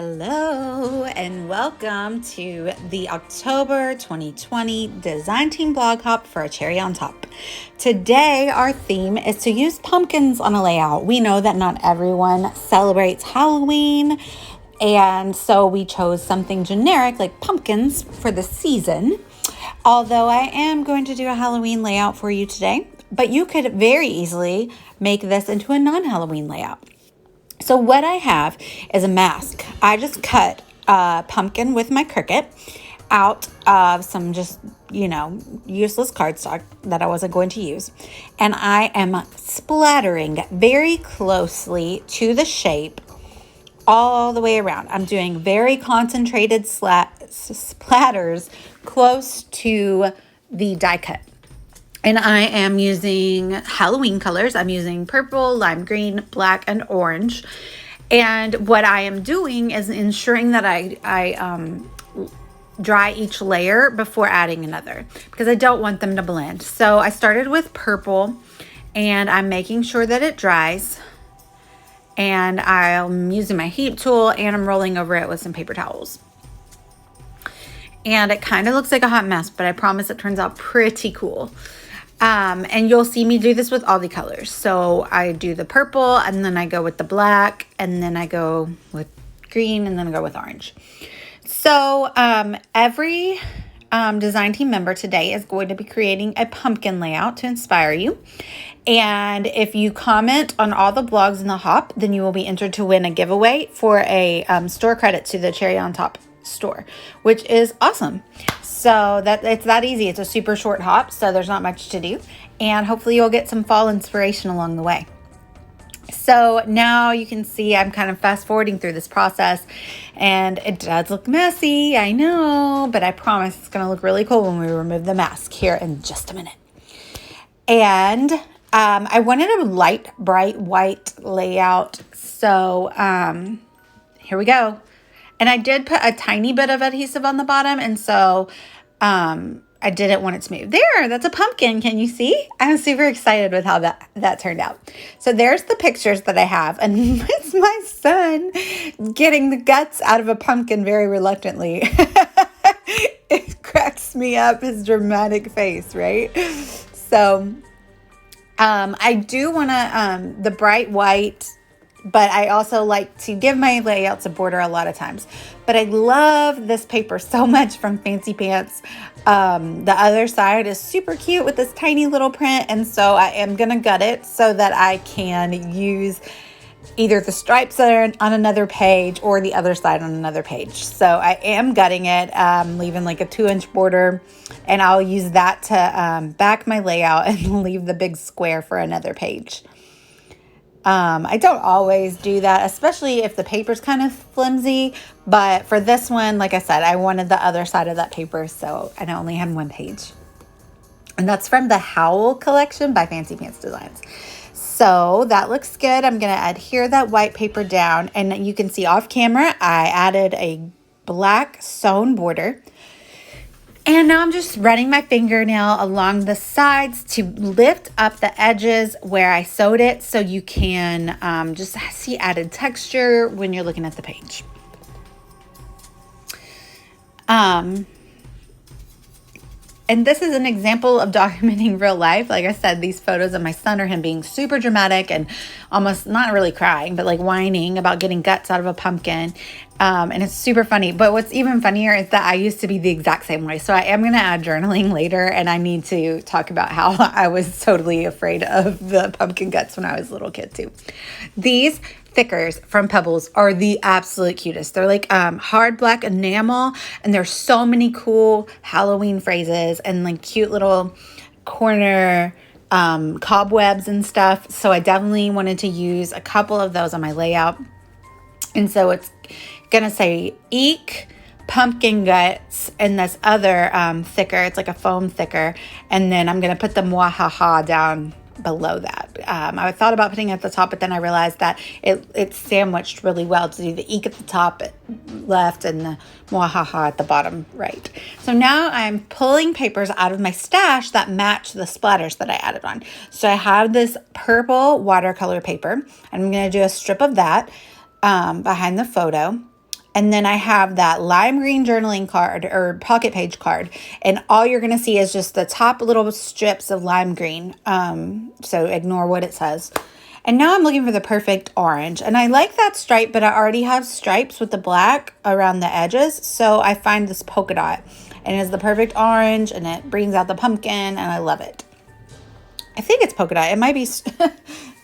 Hello and welcome to the October 2020 Design Team Blog Hop for a Cherry on Top. Today our theme is to use pumpkins on a layout. We know that not everyone celebrates Halloween, and so we chose something generic like pumpkins for the season. Although I am going to do a Halloween layout for you today, but you could very easily make this into a non-Halloween layout. So what I have is a mask. I just cut a pumpkin with my Cricut out of some just, useless cardstock that I wasn't going to use. And I am splattering very closely to the shape all the way around. I'm doing very concentrated splatters close to the die cut. And I am using Halloween colors. I'm using purple, lime green, black, and orange. And what I am doing is ensuring that I dry each layer before adding another, because I don't want them to blend. So I started with purple, and I'm making sure that it dries. And I'm using my heat tool, and I'm rolling over it with some paper towels. And it kind of looks like a hot mess, but I promise it turns out pretty cool. And you'll see me do this with all the colors. So I do the purple, and then I go with the black, and then I go with green, and then I go with orange. So every design team member today is going to be creating a pumpkin layout to inspire you. And if you comment on all the blogs in the Hop, then you will be entered to win a giveaway for a store credit to the Cherry on Top store, which is awesome. So it's that easy. It's a super short hop, so there's not much to do. And hopefully you'll get some fall inspiration along the way. So now you can see I'm kind of fast forwarding through this process, and it does look messy, I know, but I promise it's going to look really cool when we remove the mask here in just a minute. And I wanted a light, bright white layout. So here we go. And I did put a tiny bit of adhesive on the bottom, and so I didn't want it to move. There, that's a pumpkin. Can you see? I'm super excited with how that turned out. So there's the pictures that I have, and it's my son getting the guts out of a pumpkin very reluctantly. It cracks me up, his dramatic face, right? So I do want to, the bright white, but I also like to give my layouts a border a lot of times. But I love this paper so much from Fancy Pants. The other side is super cute with this tiny little print. And so I am going to gut it so that I can use either the stripes that are on another page or the other side on another page. So I am gutting it, leaving like a 2-inch border. And I'll use that to back my layout and leave the big square for another page. I don't always do that, especially if the paper's kind of flimsy, but for this one, like I said, I wanted the other side of that paper, so I only had one page. And that's from the Howl collection by Fancy Pants Designs. So that looks good. I'm going to adhere that white paper down, and you can see off camera, I added a black sewn border. And now I'm just running my fingernail along the sides to lift up the edges where I sewed it, so you can just see added texture when you're looking at the page. And this is an example of documenting real life. Like I said, these photos of my son are him being super dramatic and almost not really crying, but like whining about getting guts out of a pumpkin. And it's super funny. But what's even funnier is that I used to be the exact same way. So I am going to add journaling later, and I need to talk about how I was totally afraid of the pumpkin guts when I was a little kid too. These thickers from Pebbles are the absolute cutest. They're like hard black enamel, and there's so many cool Halloween phrases and like cute little corner cobwebs and stuff. So I definitely wanted to use a couple of those on my layout. And so it's gonna say Eek, pumpkin guts, and this other thicker. It's like a foam thicker. And then I'm gonna put the Mwahaha down below that. I thought about putting it at the top, but then I realized that it's sandwiched really well to do the Eek at the top left and the Mwahaha at the bottom right. So now I'm pulling papers out of my stash that match the splatters that I added on. So I have this purple watercolor paper, and I'm going to do a strip of that behind the photo. And then I have that lime green journaling card or pocket page card. And all you're going to see is just the top little strips of lime green. So ignore what it says. And now I'm looking for the perfect orange. And I like that stripe, but I already have stripes with the black around the edges. So I find this polka dot. And it's the perfect orange. And it brings out the pumpkin. And I love it. I think it's polka dot. It might be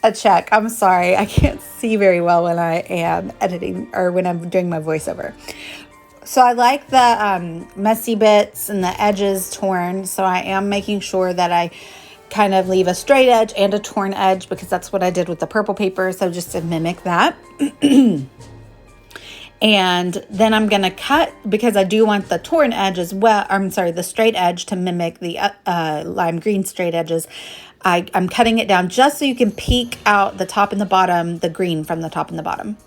a check. I'm sorry. I can't see very well when I am editing or when I'm doing my voiceover. So I like the messy bits and the edges torn. So I am making sure that I kind of leave a straight edge and a torn edge because that's what I did with the purple paper. So just to mimic that. And then I'm going to cut because I do want the torn edge as well. I'm sorry, the straight edge to mimic the lime green straight edges. I'm cutting it down just so you can peek out the top and the bottom, the green from the top and the bottom.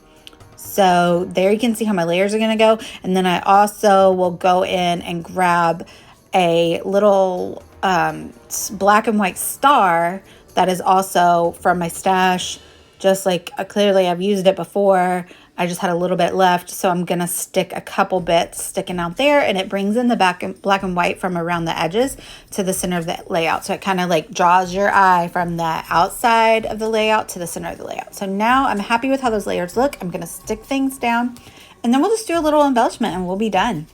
So there you can see how my layers are going to go. And then I also will go in and grab a little black and white star that is also from my stash. Just like clearly I've used it before. I just had a little bit left, so I'm going to stick a couple bits sticking out there, and it brings in the black and white from around the edges to the center of the layout. So it kind of like draws your eye from the outside of the layout to the center of the layout. So now I'm happy with how those layers look. I'm going to stick things down, and then we'll just do a little embellishment, and we'll be done.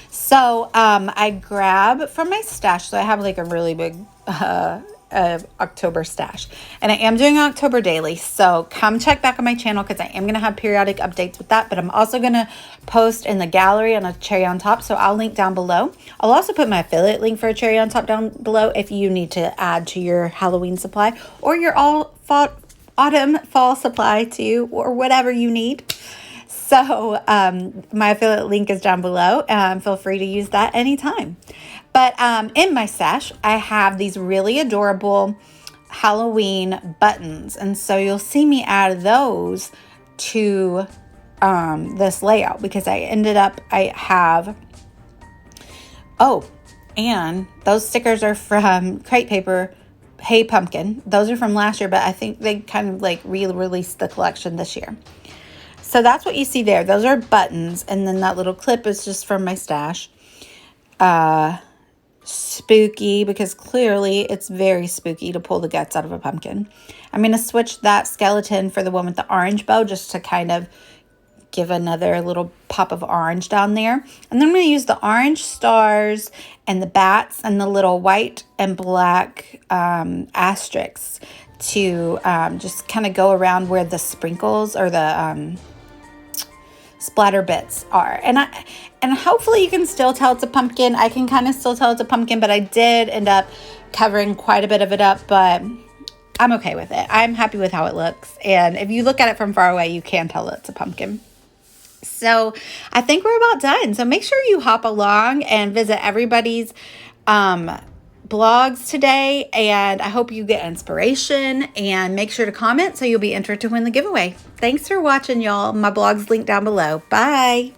So I grab from my stash, so I have like a really big October stash, and I am doing October daily, so come check back on my channel because I am going to have periodic updates with that, but I'm also going to post in the gallery on a cherry on top, so I'll link down below. I'll also put my affiliate link for a cherry on top down below if you need to add to your Halloween supply or your autumn fall supply too, or whatever you need. So my affiliate link is down below. Feel free to use that anytime. But in my stash, I have these really adorable Halloween buttons. And so you'll see me add those to this layout because I have, and those stickers are from Crate Paper, Hey Pumpkin. Those are from last year, but I think they kind of like re-released the collection this year. So that's what you see there. Those are buttons. And then that little clip is just from my stash. Spooky, because clearly it's very spooky to pull the guts out of a pumpkin. I'm going to switch that skeleton for the one with the orange bow just to kind of give another little pop of orange down there. And then I'm going to use the orange stars and the bats and the little white and black asterisks to just kind of go around where the sprinkles or the splatter bits are. And hopefully you can still tell it's a pumpkin. I can kind of still tell it's a pumpkin, but I did end up covering quite a bit of it up, but I'm okay with it. I'm happy with how it looks. And if you look at it from far away, you can tell it's a pumpkin. So I think we're about done. So make sure you hop along and visit everybody's blogs today, and I hope you get inspiration, and make sure to comment so you'll be entered to win the giveaway. Thanks for watching, y'all. My blog's linked down below. Bye.